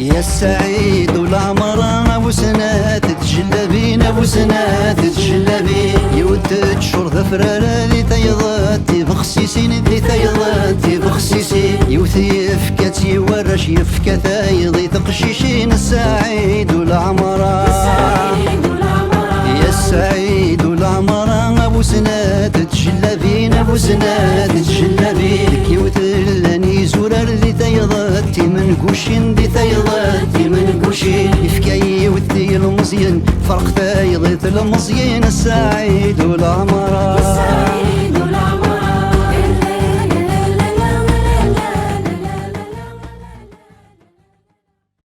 يا السعيد والعمران ابو سنة تتجلبين ابو سنة تتجلبين يودت شور ذفرة ذي تيضتي بخسيسين ذي تيضتي بخسيسين يوثي يفكتي ورش يفكا ثايضي تقشيشين السعيد والعمران يا السعيد والعمران ابو سنة تتجلبين ابو سنة تتجلبين كيوت لاني زورر ذي تيضتي من قوشين ذي تيضتي من قوشين يفكاي وذي المزين فرق ثايضي المزين السعيد والعمران